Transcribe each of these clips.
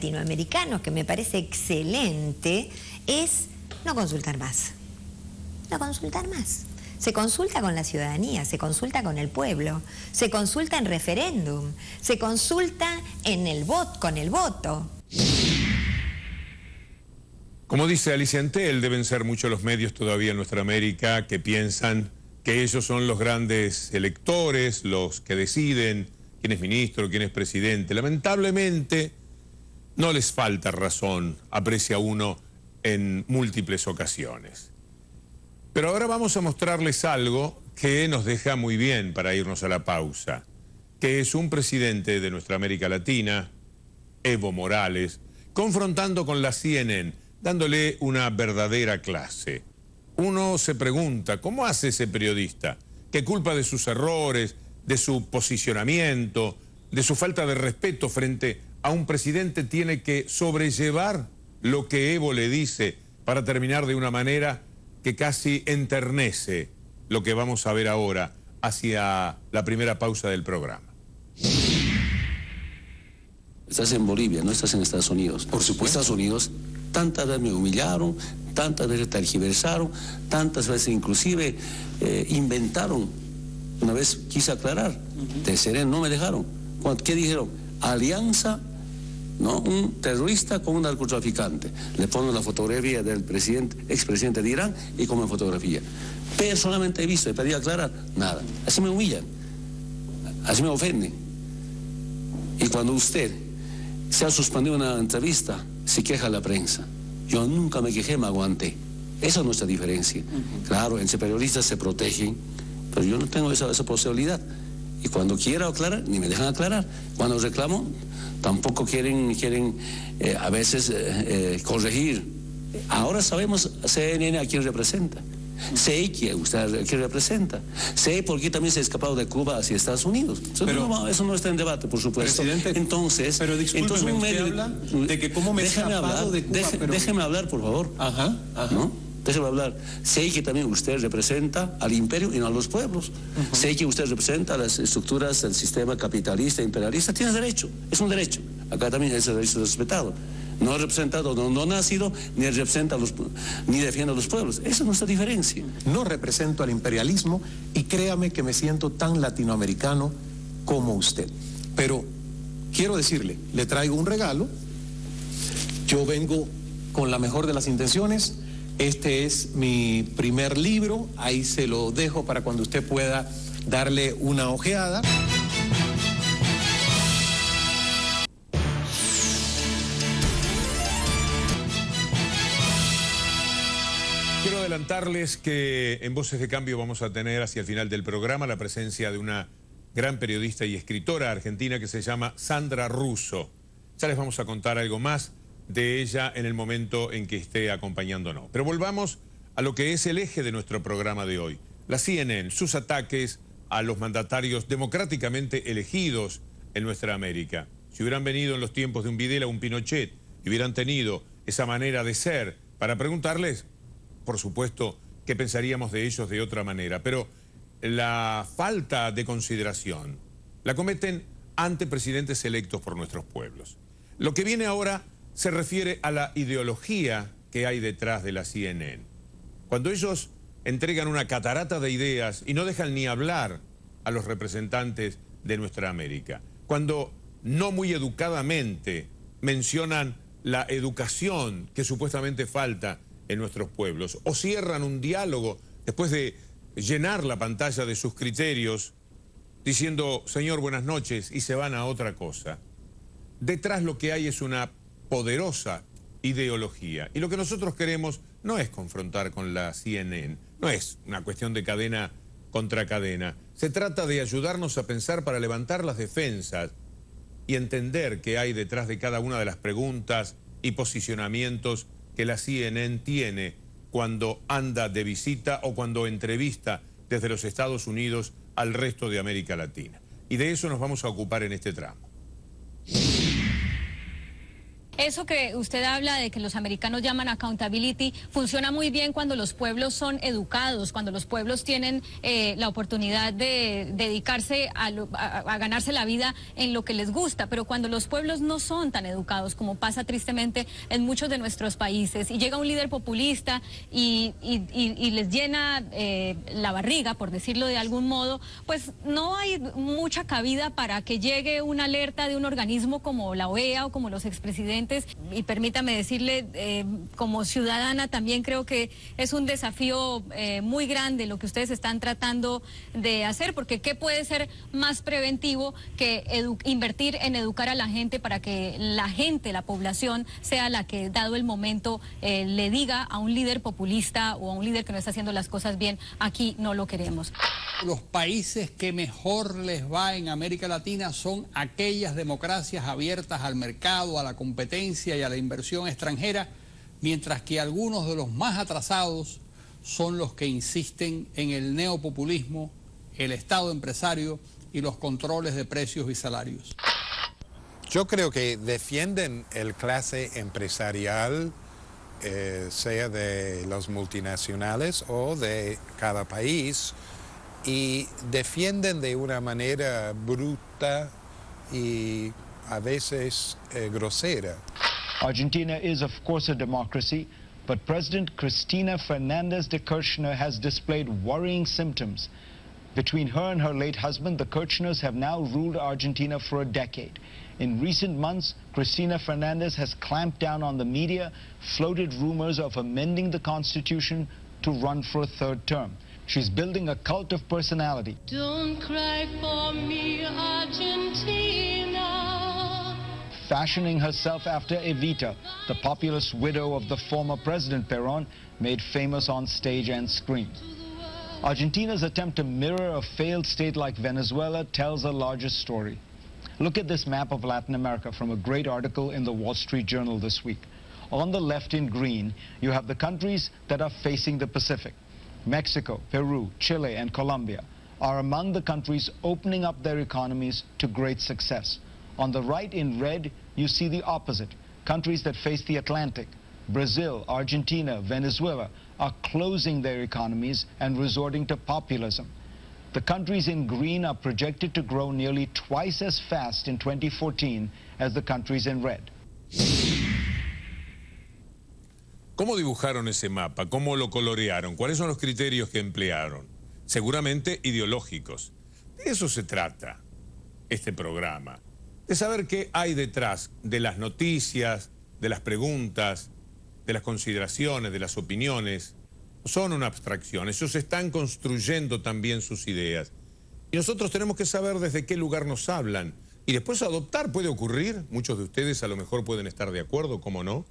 latinoamericanos, que me parece excelente, es no consultar más. No consultar más. Se consulta con la ciudadanía, se consulta con el pueblo, se consulta en referéndum, se consulta en el voto, con el voto. Como dice Alicia Entel, deben ser muchos los medios todavía en nuestra América que piensan que ellos son los grandes electores, los que deciden quién es ministro, quién es presidente. Lamentablemente, no les falta razón, aprecia uno en múltiples ocasiones. Pero ahora vamos a mostrarles algo que nos deja muy bien para irnos a la pausa, que es un presidente de nuestra América Latina, Evo Morales, confrontando con la CNN, dándole una verdadera clase. Uno se pregunta, ¿cómo hace ese periodista? ¿Qué culpa de sus errores, de su posicionamiento, de su falta de respeto frente a un presidente tiene que sobrellevar lo que Evo le dice para terminar de una manera que casi enternece lo que vamos a ver ahora hacia la primera pausa del programa? Estás en Bolivia, no estás en Estados Unidos. Por supuesto. Estados Unidos tantas veces me humillaron, tantas veces tergiversaron, tantas veces inclusive inventaron. Una vez quise aclarar, de CNN no me dejaron. ¿Qué dijeron? Alianza, ¿no? Un terrorista con un narcotraficante. Le ponen la fotografía del expresidente de Irán y como fotografía. Personalmente he visto, he pedido aclarar, nada. Así me humillan, así me ofenden. Y cuando usted se ha suspendido una entrevista, se queja la prensa. Yo nunca me quejé, me aguanté. Esa es nuestra diferencia. Claro, entre periodistas se protegen, pero yo no tengo esa posibilidad. Y cuando quiero aclarar, ni me dejan aclarar. Cuando reclamo, tampoco quieren a veces corregir. Ahora sabemos CNN a quién representa. Sé que usted que representa. Sé por qué también se ha escapado de Cuba hacia Estados Unidos. Pero, eso no está en debate, por supuesto. Presidente, entonces un medio habla de que cómo me he escapado de Cuba. Déjeme hablar, por favor. Ajá. ¿No? Déjeme hablar. Sé que también usted representa al imperio y no a los pueblos. Sé que usted representa las estructuras del sistema capitalista, imperialista. Tiene derecho, es un derecho. Acá también ese derecho es respetado. No ha representado, no ha nacido, ni representa ni defiende a los pueblos. Esa es nuestra diferencia. No represento al imperialismo y créame que me siento tan latinoamericano como usted. Pero quiero decirle, le traigo un regalo. Yo vengo con la mejor de las intenciones. Este es mi primer libro. Ahí se lo dejo para cuando usted pueda darle una ojeada. Quiero adelantarles que en Voces de Cambio vamos a tener hacia el final del programa la presencia de una gran periodista y escritora argentina que se llama Sandra Russo. Ya les vamos a contar algo más de ella en el momento en que esté acompañándonos. Pero volvamos a lo que es el eje de nuestro programa de hoy. La CNN, sus ataques a los mandatarios democráticamente elegidos en nuestra América. Si hubieran venido en los tiempos de un Videla o un Pinochet y hubieran tenido esa manera de ser para preguntarles, por supuesto que pensaríamos de ellos de otra manera, pero la falta de consideración la cometen ante presidentes electos por nuestros pueblos. Lo que viene ahora se refiere a la ideología que hay detrás de la CNN. Cuando ellos entregan una catarata de ideas y no dejan ni hablar a los representantes de nuestra América, cuando no muy educadamente mencionan la educación que supuestamente falta en nuestros pueblos, o cierran un diálogo después de llenar la pantalla de sus criterios diciendo, señor, buenas noches, y se van a otra cosa. Detrás lo que hay es una poderosa ideología. Y lo que nosotros queremos no es confrontar con la CNN, no es una cuestión de cadena contra cadena. Se trata de ayudarnos a pensar para levantar las defensas y entender qué hay detrás de cada una de las preguntas y posicionamientos que la CNN tiene cuando anda de visita o cuando entrevista desde los Estados Unidos al resto de América Latina. Y de eso nos vamos a ocupar en este tramo. Eso que usted habla de que los americanos llaman accountability funciona muy bien cuando los pueblos son educados, cuando los pueblos tienen la oportunidad de dedicarse a ganarse la vida en lo que les gusta, pero cuando los pueblos no son tan educados, como pasa tristemente en muchos de nuestros países, y llega un líder populista y les llena la barriga, por decirlo de algún modo, pues no hay mucha cabida para que llegue una alerta de un organismo como la OEA o como los expresidentes. Y permítame decirle, como ciudadana también creo que es un desafío muy grande lo que ustedes están tratando de hacer, porque ¿qué puede ser más preventivo que invertir en educar a la gente para que la gente, la población, sea la que, dado el momento, le diga a un líder populista o a un líder que no está haciendo las cosas bien, aquí no lo queremos? Los países que mejor les va en América Latina son aquellas democracias abiertas al mercado, a la competencia y a la inversión extranjera, mientras que algunos de los más atrasados son los que insisten en el neopopulismo, el Estado empresario y los controles de precios y salarios. Yo creo que defienden el clase empresarial, sea de los multinacionales o de cada país, y defienden de una manera bruta y a veces grosera. Argentina is of course a democracy, but President Cristina Fernández de Kirchner has displayed worrying symptoms. Between her and her late husband, the Kirchners have now ruled Argentina for a decade. In recent months, Cristina Fernández has clamped down on the media, floated rumors of amending the constitution to run for a third term. She's building a cult of personality. Don't cry for me, Argentina. Fashioning herself after Evita, the populist widow of the former President Perón, made famous on stage and screen. Argentina's attempt to mirror a failed state like Venezuela tells a larger story. Look at this map of Latin America from a great article in the Wall Street Journal this week. On the left in green, you have the countries that are facing the Pacific. Mexico, Peru, Chile, and Colombia are among the countries opening up their economies to great success. On the right in red, you see the opposite. Countries that face the Atlantic, Brazil, Argentina, Venezuela, are closing their economies and resorting to populism. The countries in green are projected to grow nearly twice as fast in 2014 as the countries in red. ¿Cómo dibujaron ese mapa? ¿Cómo lo colorearon? ¿Cuáles son los criterios que emplearon? Seguramente ideológicos. De eso se trata este programa. De saber qué hay detrás de las noticias, de las preguntas, de las consideraciones, de las opiniones. Son una abstracción. Ellos están construyendo también sus ideas. Y nosotros tenemos que saber desde qué lugar nos hablan. Y después adoptar puede ocurrir. Muchos de ustedes a lo mejor pueden estar de acuerdo, ¿cómo no?,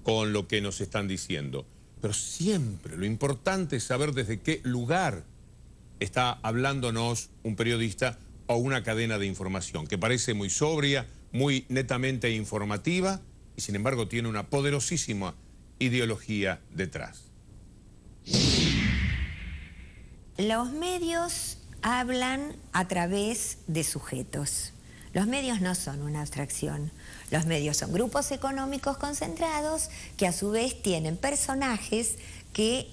con lo que nos están diciendo. Pero siempre lo importante es saber desde qué lugar está hablándonos un periodista o una cadena de información, que parece muy sobria, muy netamente informativa, y sin embargo tiene una poderosísima ideología detrás. Los medios hablan a través de sujetos. Los medios no son una abstracción. Los medios son grupos económicos concentrados que a su vez tienen personajes que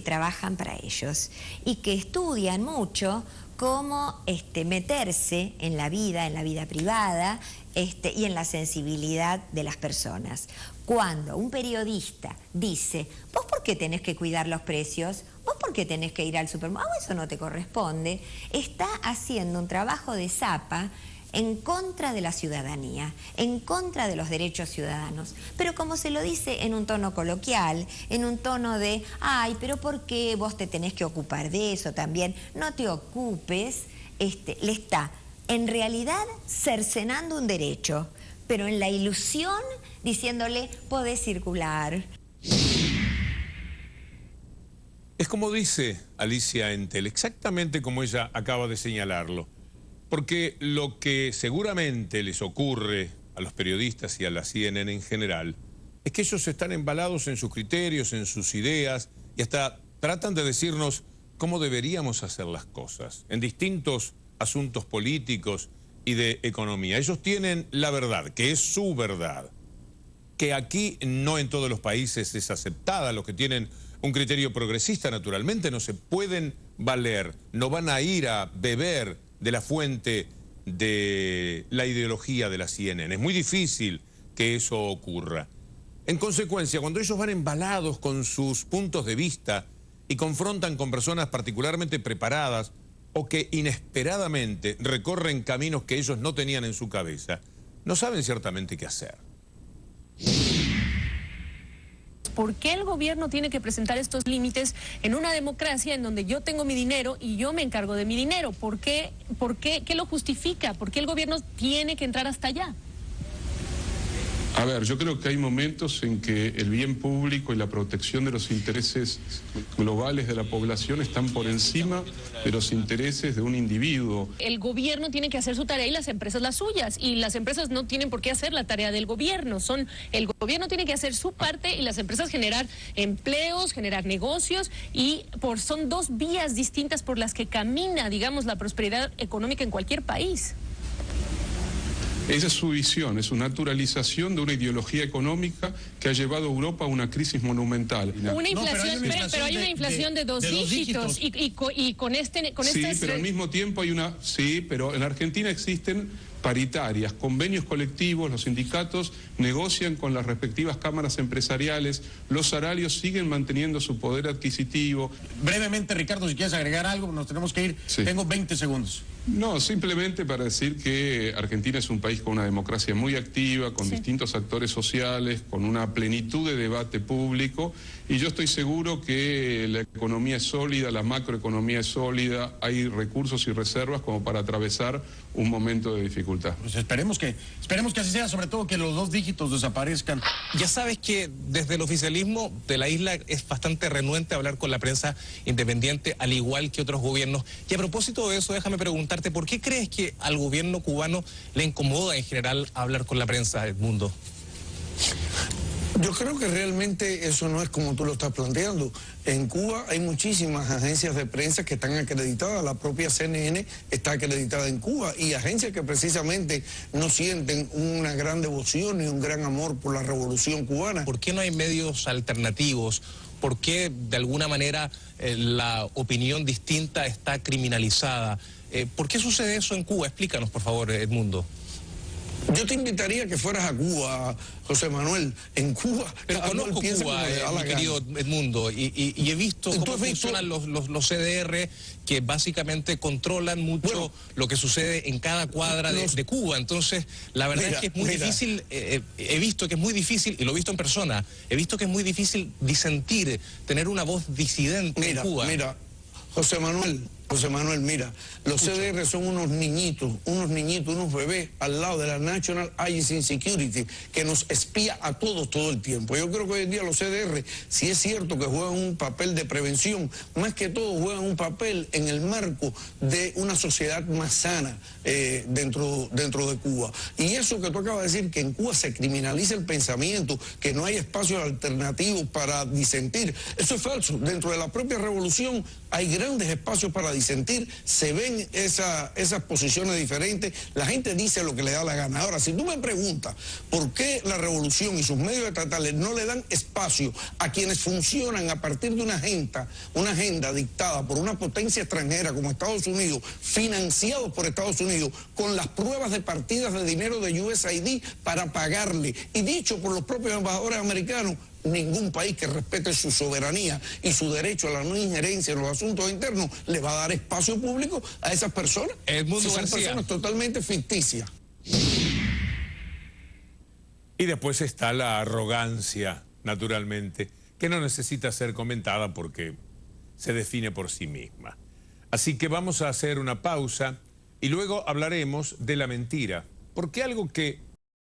trabajan para ellos y que estudian mucho cómo meterse en la vida privada y en la sensibilidad de las personas. Cuando un periodista dice, ¿vos por qué tenés que cuidar los precios? ¿Vos por qué tenés que ir al supermercado? Eso no te corresponde. Está haciendo un trabajo de zapa en contra de la ciudadanía, en contra de los derechos ciudadanos. Pero como se lo dice en un tono coloquial, en un tono de, ay, pero ¿por qué vos te tenés que ocupar de eso también? No te ocupes, le está en realidad cercenando un derecho, pero en la ilusión diciéndole, podés circular. Es como dice Alicia Entel, exactamente como ella acaba de señalarlo. Porque lo que seguramente les ocurre a los periodistas y a la CNN en general es que ellos están embalados en sus criterios, en sus ideas y hasta tratan de decirnos cómo deberíamos hacer las cosas en distintos asuntos políticos y de economía. Ellos tienen la verdad, que es su verdad. que aquí no en todos los países es aceptada. Los que tienen un criterio progresista, naturalmente, no se pueden valer, no van a ir a beber de la fuente de la ideología de la CNN. Es muy difícil que eso ocurra. En consecuencia, cuando ellos van embalados con sus puntos de vista y confrontan con personas particularmente preparadas o que inesperadamente recorren caminos que ellos no tenían en su cabeza, no saben ciertamente qué hacer. ¿Por qué el gobierno tiene que presentar estos límites en una democracia en donde yo tengo mi dinero y yo me encargo de mi dinero? ¿Qué lo justifica? ¿Por qué el gobierno tiene que entrar hasta allá? A ver, yo creo que hay momentos en que el bien público y la protección de los intereses globales de la población están por encima de los intereses de un individuo. El gobierno tiene que hacer su tarea y las empresas las suyas, y las empresas no tienen por qué hacer la tarea del gobierno. El gobierno tiene que hacer su parte y las empresas generar empleos, generar negocios, y son dos vías distintas por las que camina, digamos, la prosperidad económica en cualquier país. Esa es su visión, es su naturalización de una ideología económica que ha llevado a Europa a una crisis monumental. Una inflación, pero hay una inflación de dos dígitos. Y con sí, pero al mismo tiempo hay una... Sí, pero en Argentina existen paritarias, convenios colectivos, los sindicatos negocian con las respectivas cámaras empresariales, los salarios siguen manteniendo su poder adquisitivo. Brevemente, Ricardo, si quieres agregar algo, nos tenemos que ir. Sí. Tengo 20 segundos. No, simplemente para decir que Argentina es un país con una democracia muy activa, con distintos actores sociales, con una plenitud de debate público, y yo estoy seguro que la economía es sólida, la macroeconomía es sólida, hay recursos y reservas como para atravesar un momento de dificultad. Pues esperemos que así sea, sobre todo que los dos dígitos desaparezcan. Ya sabes que desde el oficialismo de la isla es bastante renuente a hablar con la prensa independiente, al igual que otros gobiernos. Y a propósito de eso, déjame preguntarte, ¿por qué crees que al gobierno cubano le incomoda en general hablar con la prensa del mundo? Yo creo que realmente eso no es como tú lo estás planteando. En Cuba hay muchísimas agencias de prensa que están acreditadas, la propia CNN está acreditada en Cuba, y agencias que precisamente no sienten una gran devoción ni un gran amor por la revolución cubana. ¿Por qué no hay medios alternativos? ¿Por qué de alguna manera la opinión distinta está criminalizada? ¿Por qué sucede eso en Cuba? Explícanos, por favor, Edmundo. Yo te invitaría a que fueras a Cuba, José Manuel. En Cuba... Pero conozco Cuba, mi querido Edmundo, y he visto cómo funcionan los CDR, que básicamente controlan mucho lo que sucede en cada cuadra de Cuba. Entonces, la verdad es que es muy difícil, he visto que es muy difícil, y lo he visto en persona, he visto que es muy difícil disentir, tener una voz disidente en Cuba. Mira, José Manuel, mira, los CDR son unos niñitos, unos bebés al lado de la National Agency Security, que nos espía a todos todo el tiempo. Yo creo que hoy en día los CDR, sí es cierto que juegan un papel de prevención, más que todo juegan un papel en el marco de una sociedad más sana dentro de Cuba. Y eso que tú acabas de decir, que en Cuba se criminaliza el pensamiento, que no hay espacios alternativos para disentir, eso es falso. Dentro de la propia revolución hay grandes espacios para disentir, se ven esas posiciones diferentes, la gente dice lo que le da la gana. Ahora, si tú me preguntas por qué la revolución y sus medios estatales no le dan espacio a quienes funcionan a partir de una agenda dictada por una potencia extranjera como Estados Unidos, financiados por Estados Unidos, con las pruebas de partidas de dinero de USAID para pagarle, y dicho por los propios embajadores americanos, ningún país que respete su soberanía y su derecho a la no injerencia en los asuntos internos le va a dar espacio público a esas personas. Edmundo García. Son personas totalmente ficticias. Y después está la arrogancia, naturalmente, que no necesita ser comentada porque se define por sí misma. Así que vamos a hacer una pausa y luego hablaremos de la mentira, porque algo que